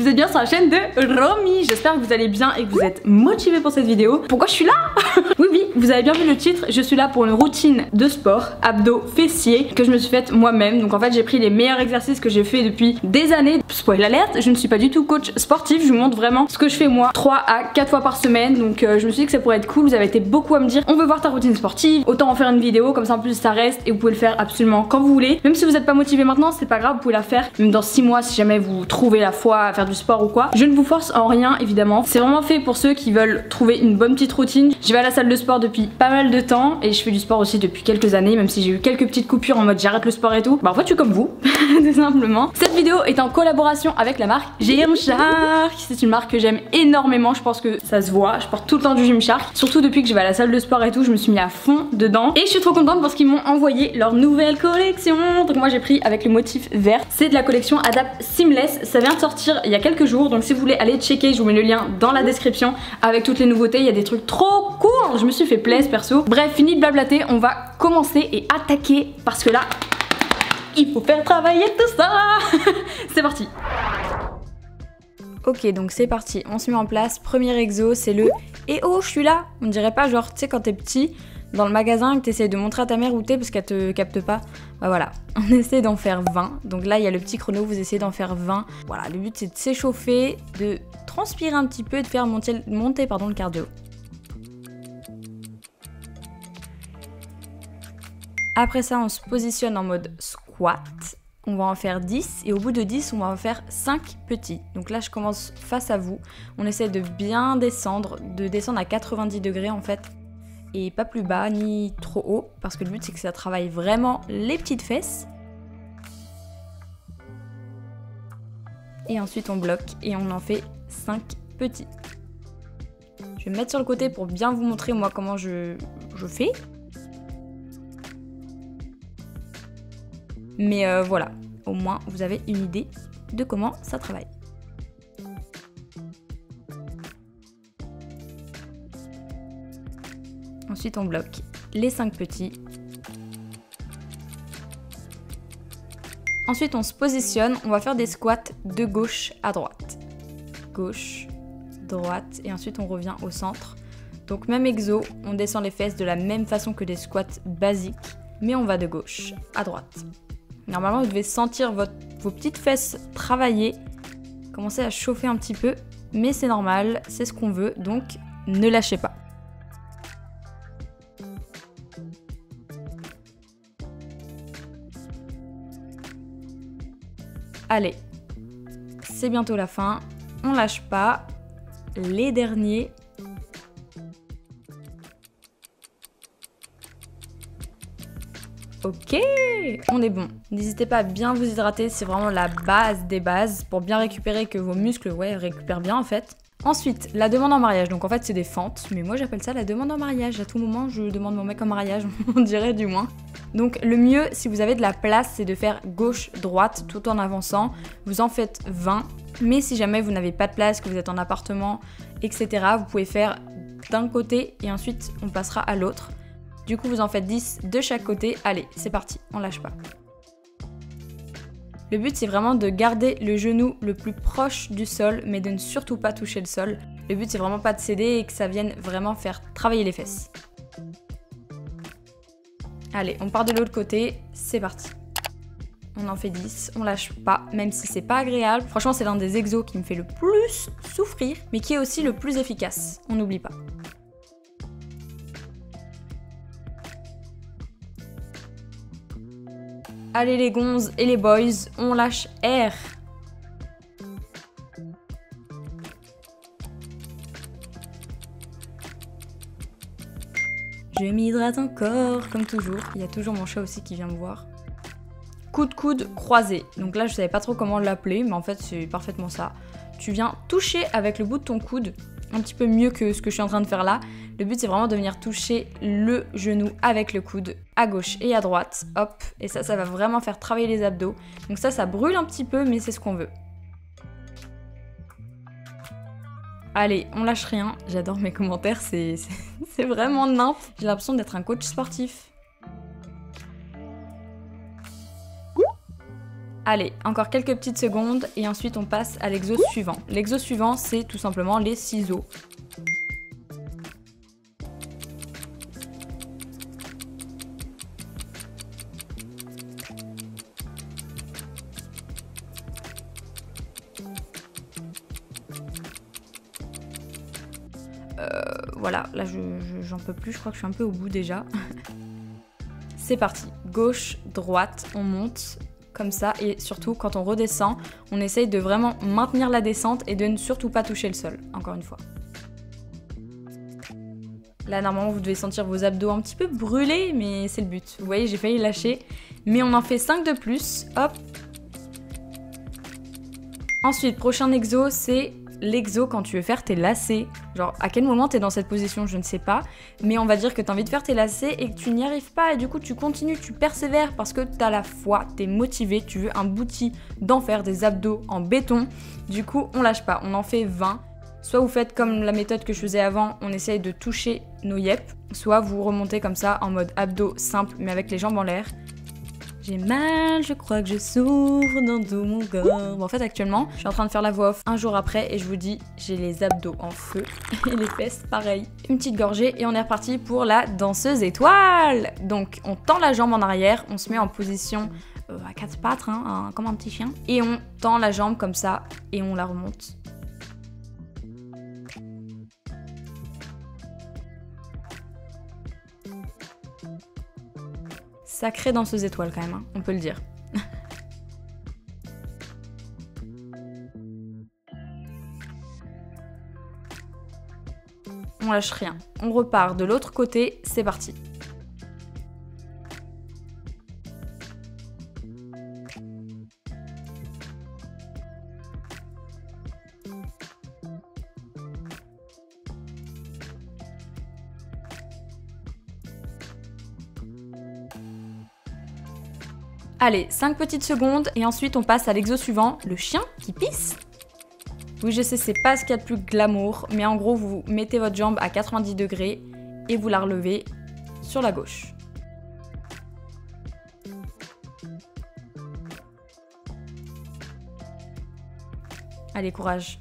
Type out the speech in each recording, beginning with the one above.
Vous êtes bien sur la chaîne de Romy. J'espère que vous allez bien et que vous êtes motivés pour cette vidéo. Pourquoi je suis là? Oui, vous avez bien vu le titre. Je suis là pour une routine de sport, abdos, fessiers, que je me suis faite moi-même. Donc en fait, j'ai pris les meilleurs exercices que j'ai fait depuis des années. Spoil alerte, je ne suis pas du tout coach sportif. Je vous montre vraiment ce que je fais moi 3 à 4 fois par semaine. Donc je me suis dit que ça pourrait être cool. Vous avez été beaucoup à me dire, on veut voir ta routine sportive, autant en faire une vidéo, comme ça en plus ça reste et vous pouvez le faire absolument quand vous voulez. Même si vous n'êtes pas motivé maintenant, c'est pas grave, vous pouvez la faire même dans 6 mois si jamais vous trouvez la foi à faire du sport ou quoi. Je ne vous force en rien évidemment. C'est vraiment fait pour ceux qui veulent trouver une bonne petite routine. Je vais à la salle de sport depuis pas mal de temps et je fais du sport aussi depuis quelques années, même si j'ai eu quelques petites coupures en mode j'arrête le sport et tout. Bah en fait je suis comme vous, tout simplement. Cette vidéo est en collaboration avec la marque Gymshark. C'est une marque que j'aime énormément, je pense que ça se voit. Je porte tout le temps du Gymshark, surtout depuis que je vais à la salle de sport et tout, je me suis mis à fond dedans. Et je suis trop contente parce qu'ils m'ont envoyé leur nouvelle collection. Donc moi j'ai pris avec le motif vert. C'est de la collection Adapt Seamless. Ça vient de sortir il y a quelques jours, donc si vous voulez aller checker, je vous mets le lien dans la description avec toutes les nouveautés. Il y a des trucs trop cool, je me suis fait plaisir perso. Bref, fini de blablater, on va commencer et attaquer parce que là il faut faire travailler tout ça. C'est parti. Ok, donc c'est parti, on se met en place. Premier exo, c'est le « Eh oh, je suis là !» On dirait pas genre, tu sais, quand t'es petit, dans le magasin, que t'essayes de montrer à ta mère où t'es parce qu'elle te capte pas. Bah voilà, on essaie d'en faire 20. Donc là, il y a le petit chrono, vous essayez d'en faire 20. Voilà, le but c'est de s'échauffer, de transpirer un petit peu et de faire monter le cardio. Après ça, on se positionne en mode squat. On va en faire 10 et au bout de 10, on va en faire 5 petits. Donc là, je commence face à vous. On essaie de bien descendre, à 90 degrés en fait. Et pas plus bas ni trop haut parce que le but c'est que ça travaille vraiment les petites fesses. Et ensuite, on bloque et on en fait 5 petits. Je vais me mettre sur le côté pour bien vous montrer moi comment je fais. Mais voilà, au moins vous avez une idée de comment ça travaille. Ensuite on bloque les 5 petits. Ensuite on se positionne, on va faire des squats de gauche à droite. Gauche, droite et ensuite on revient au centre. Donc même exo, on descend les fesses de la même façon que des squats basiques, mais on va de gauche à droite. Normalement, vous devez sentir vos petites fesses travailler, commencer à chauffer un petit peu, mais c'est normal, c'est ce qu'on veut, donc ne lâchez pas. Allez, c'est bientôt la fin, on lâche pas, les derniers. Ok, on est bon. N'hésitez pas à bien vous hydrater, c'est vraiment la base des bases pour bien récupérer, que vos muscles récupèrent bien en fait. Ensuite, la demande en mariage. Donc en fait c'est des fentes, mais moi j'appelle ça la demande en mariage. À tout moment je demande mon mec en mariage, on dirait du moins. Donc le mieux, si vous avez de la place, c'est de faire gauche-droite tout en avançant. Vous en faites 20, mais si jamais vous n'avez pas de place, que vous êtes en appartement, etc., vous pouvez faire d'un côté et ensuite on passera à l'autre. Du coup, vous en faites 10 de chaque côté. Allez, c'est parti, on lâche pas. Le but, c'est vraiment de garder le genou le plus proche du sol, mais de ne surtout pas toucher le sol. Le but, c'est vraiment pas de céder et que ça vienne vraiment faire travailler les fesses. Allez, on part de l'autre côté, c'est parti. On en fait 10, on lâche pas, même si c'est pas agréable. Franchement, c'est l'un des exos qui me fait le plus souffrir, mais qui est aussi le plus efficace. On n'oublie pas. Allez les gonzes et les boys, on lâche air. Je m'hydrate encore, comme toujours. Il y a toujours mon chat aussi qui vient me voir. Coude croisé. Donc là, je savais pas trop comment l'appeler, mais en fait, c'est parfaitement ça. Tu viens toucher avec le bout de ton coude, un petit peu mieux que ce que je suis en train de faire là. Le but, c'est vraiment de venir toucher le genou avec le coude à gauche et à droite. Hop, et ça va vraiment faire travailler les abdos. Donc ça brûle un petit peu, mais c'est ce qu'on veut. Allez, on lâche rien. J'adore mes commentaires, c'est vraiment nimp. J'ai l'impression d'être un coach sportif. Allez, encore quelques petites secondes et ensuite on passe à l'exo suivant. L'exo suivant, c'est tout simplement les ciseaux. Voilà, là j'en peux plus, je crois que je suis un peu au bout déjà. C'est parti, gauche, droite, on monte comme ça et surtout quand on redescend, on essaye de vraiment maintenir la descente et de ne surtout pas toucher le sol, encore une fois. Là normalement vous devez sentir vos abdos un petit peu brûlés, mais c'est le but. Vous voyez, j'ai failli lâcher, mais on en fait 5 de plus, hop. Ensuite, prochain exo, c'est l'exo quand tu veux faire tes lacets. Genre, à quel moment t'es dans cette position, je ne sais pas. Mais on va dire que t'as envie de faire tes lacets et que tu n'y arrives pas. Et du coup, tu continues, tu persévères parce que t'as la foi, t'es motivé, tu veux un bouti d'en faire des abdos en béton. Du coup, on lâche pas, on en fait 20. Soit vous faites comme la méthode que je faisais avant, on essaye de toucher nos yep. Soit vous remontez comme ça en mode abdos simple mais avec les jambes en l'air. J'ai mal, je crois que je souffre dans tout mon corps. Bon, en fait, actuellement, je suis en train de faire la voix off un jour après et je vous dis, j'ai les abdos en feu et les fesses pareil. Une petite gorgée et on est reparti pour la danseuse étoile. Donc, on tend la jambe en arrière, on se met en position à quatre pattes, hein, comme un petit chien. Et on tend la jambe comme ça et on la remonte. Sacrée danseuse étoile quand même, hein, on peut le dire. On lâche rien. On repart de l'autre côté, c'est parti. Allez, 5 petites secondes et ensuite on passe à l'exo suivant, le chien qui pisse. Oui, je sais, c'est pas ce qu'il y a de plus glamour, mais en gros, vous mettez votre jambe à 90 degrés et vous la relevez sur la gauche. Allez, courage.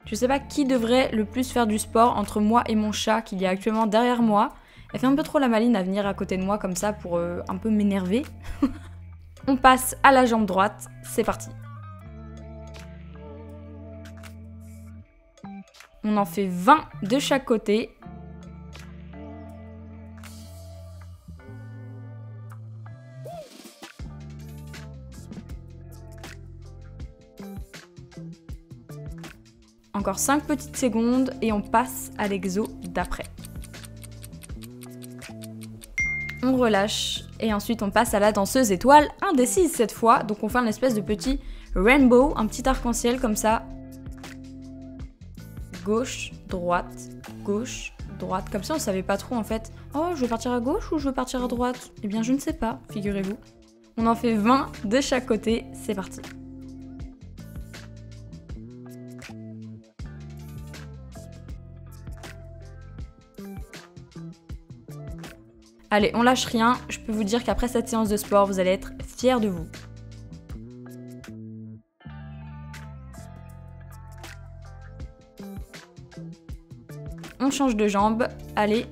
Je sais pas qui devrait le plus faire du sport entre moi et mon chat qu'il y a actuellement derrière moi. Elle fait un peu trop la maline à venir à côté de moi comme ça pour un peu m'énerver. On passe à la jambe droite, c'est parti. On en fait 20 de chaque côté. Encore 5 petites secondes et on passe à l'exo d'après. On relâche et ensuite on passe à la danseuse étoile indécise cette fois. Donc on fait une espèce de petit rainbow, un petit arc-en-ciel comme ça. Gauche, droite, gauche, droite. Comme ça on savait pas trop en fait. Oh, je veux partir à gauche ou je veux partir à droite? Eh bien je ne sais pas, figurez-vous. On en fait 20 de chaque côté, c'est parti. Allez, on lâche rien, je peux vous dire qu'après cette séance de sport, vous allez être fiers de vous. On change de jambe, allez.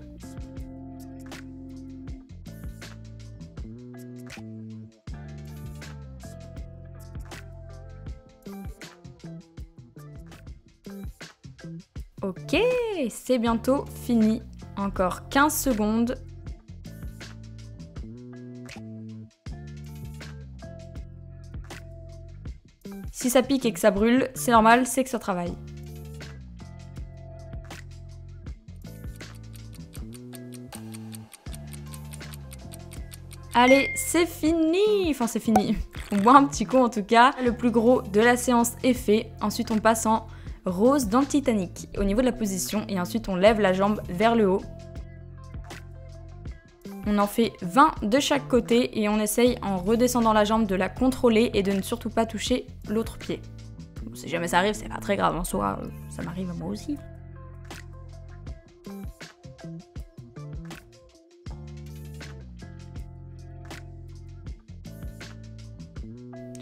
Ok, c'est bientôt fini. Encore 15 secondes. Si ça pique et que ça brûle, c'est normal, c'est que ça travaille. Allez, c'est fini! Enfin, c'est fini. On boit un petit coup en tout cas. Le plus gros de la séance est fait. Ensuite, on passe en rose dans le Titanic au niveau de la position. Et ensuite, on lève la jambe vers le haut. On en fait 20 de chaque côté et on essaye en redescendant la jambe de la contrôler et de ne surtout pas toucher l'autre pied. Bon, si jamais ça arrive, c'est pas très grave en soi, ça m'arrive à moi aussi.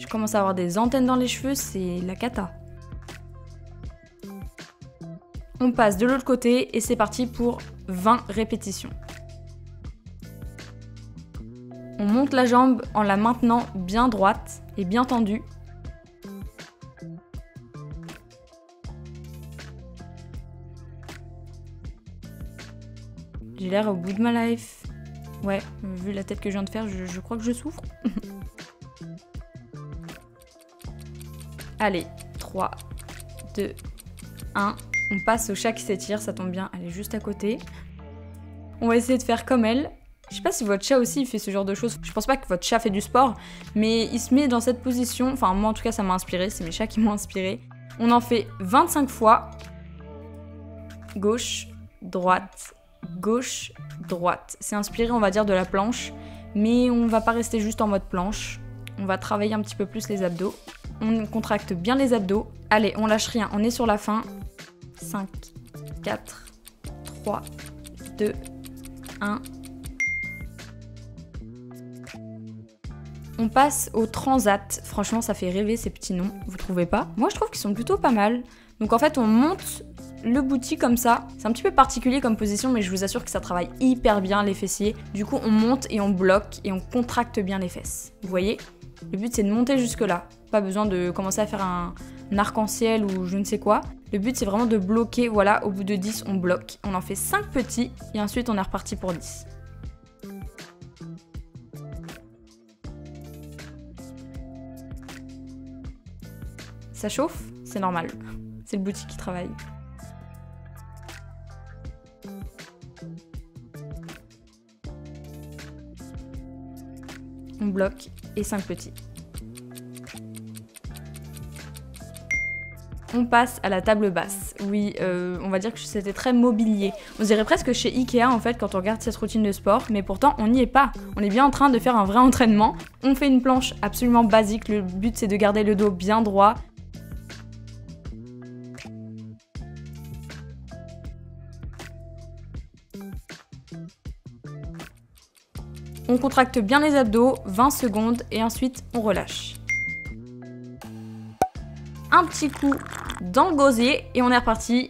commence à avoir des antennes dans les cheveux, c'est la cata. On passe de l'autre côté et c'est parti pour 20 répétitions. On monte la jambe en la maintenant bien droite et bien tendue. J'ai l'air au bout de ma life. Ouais, vu la tête que je viens de faire, je crois que je souffre. Allez, 3, 2, 1. On passe au chat qui s'étire, ça tombe bien, elle est juste à côté. On va essayer de faire comme elle. Je sais pas si votre chat aussi fait ce genre de choses. Je pense pas que votre chat fait du sport, mais il se met dans cette position. Enfin, moi en tout cas, ça m'a inspiré. C'est mes chats qui m'ont inspiré. On en fait 25 fois. Gauche, droite, gauche, droite. C'est inspiré, on va dire, de la planche. Mais on va pas rester juste en mode planche. On va travailler un petit peu plus les abdos. On contracte bien les abdos. Allez, on lâche rien. On est sur la fin. 5, 4, 3, 2, 1. On passe au transat. Franchement, ça fait rêver ces petits noms. Vous trouvez pas? Moi, je trouve qu'ils sont plutôt pas mal. Donc en fait, on monte le booty comme ça. C'est un petit peu particulier comme position, mais je vous assure que ça travaille hyper bien les fessiers. Du coup, on monte et on bloque et on contracte bien les fesses. Vous voyez? Le but, c'est de monter jusque là. Pas besoin de commencer à faire un arc-en-ciel ou je ne sais quoi. Le but, c'est vraiment de bloquer. Voilà, au bout de 10, on bloque. On en fait 5 petits et ensuite, on est reparti pour 10. Ça chauffe? C'est normal. C'est le booty qui travaille. On bloque et 5 petits. On passe à la table basse. Oui, on va dire que c'était très mobilier. On dirait presque chez Ikea en fait quand on regarde cette routine de sport, mais pourtant on n'y est pas. On est bien en train de faire un vrai entraînement. On fait une planche absolument basique. Le but c'est de garder le dos bien droit. On contracte bien les abdos, 20 secondes, et ensuite on relâche. Un petit coup dans le gosier, et on est reparti.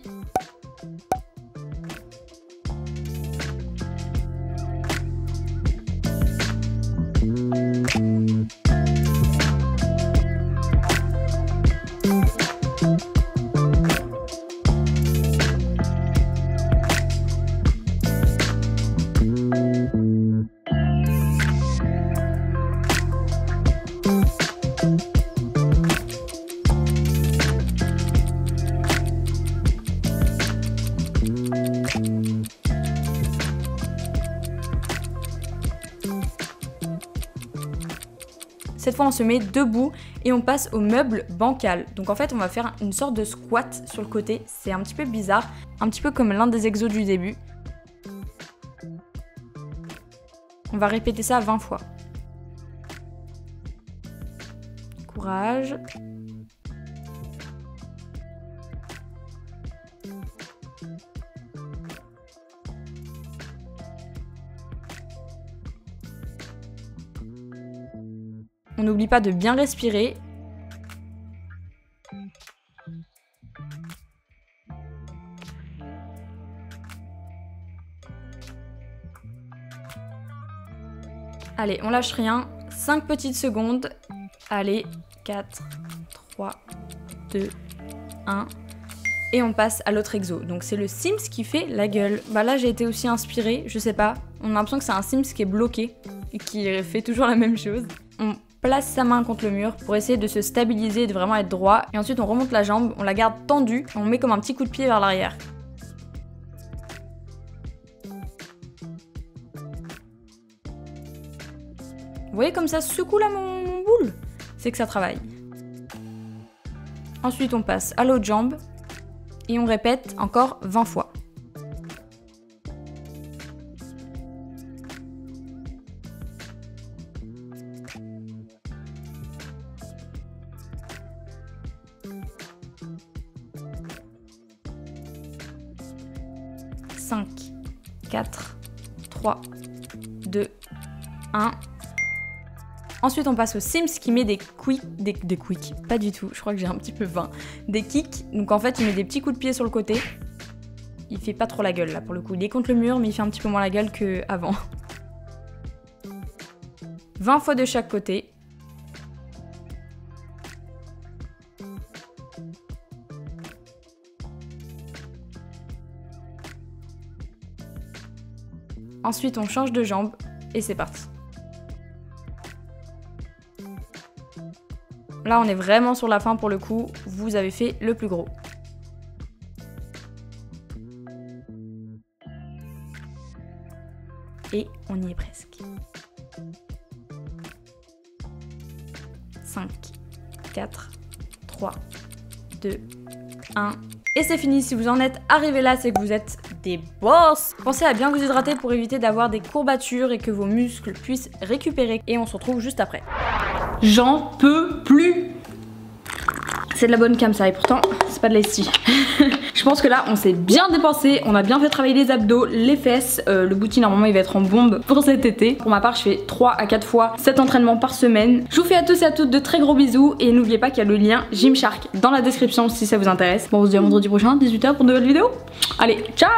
Cette fois, on se met debout et on passe au meuble bancal. Donc en fait, on va faire une sorte de squat sur le côté. C'est un petit peu bizarre, un petit peu comme l'un des exos du début. On va répéter ça 20 fois. Courage. On n'oublie pas de bien respirer. Allez, on lâche rien. 5 petites secondes. Allez, 4, 3, 2, 1. Et on passe à l'autre exo. Donc c'est le Sims qui fait la gueule. Bah là, j'ai été aussi inspirée, je sais pas. On a l'impression que c'est un Sims qui est bloqué et qui fait toujours la même chose. On place sa main contre le mur pour essayer de se stabiliser et de vraiment être droit. Et ensuite, on remonte la jambe, on la garde tendue, on met comme un petit coup de pied vers l'arrière. Vous voyez comme ça secoue là mon boule? C'est que ça travaille. Ensuite, on passe à l'autre jambe et on répète encore 20 fois. « 5, 4, 3, 2, 1... Ensuite on passe au Sims qui met des quick, pas du tout, je crois que j'ai un petit peu 20. Des kicks, donc en fait il met des petits coups de pied sur le côté. Il fait pas trop la gueule là pour le coup, il est contre le mur mais il fait un petit peu moins la gueule qu'avant. 20 fois de chaque côté. Ensuite on change de jambe et c'est parti. Là on est vraiment sur la fin pour le coup, vous avez fait le plus gros. Et on y est presque. 5, 4, 3, 2, 1... Et c'est fini, si vous en êtes arrivé là, c'est que vous êtes des boss. Pensez à bien vous hydrater pour éviter d'avoir des courbatures et que vos muscles puissent récupérer. Et on se retrouve juste après. J'en peux plus. C'est de la bonne cam ça, et pourtant c'est pas de l'ice. Je pense que là on s'est bien dépensé, on a bien fait travailler les abdos, les fesses, le booty normalement il va être en bombe pour cet été. Pour ma part je fais 3 à 4 fois cet entraînement par semaine. Je vous fais à tous et à toutes de très gros bisous et n'oubliez pas qu'il y a le lien Gymshark dans la description si ça vous intéresse. Bon on se dit à vendredi prochain 18h pour une nouvelle vidéo. Allez, ciao.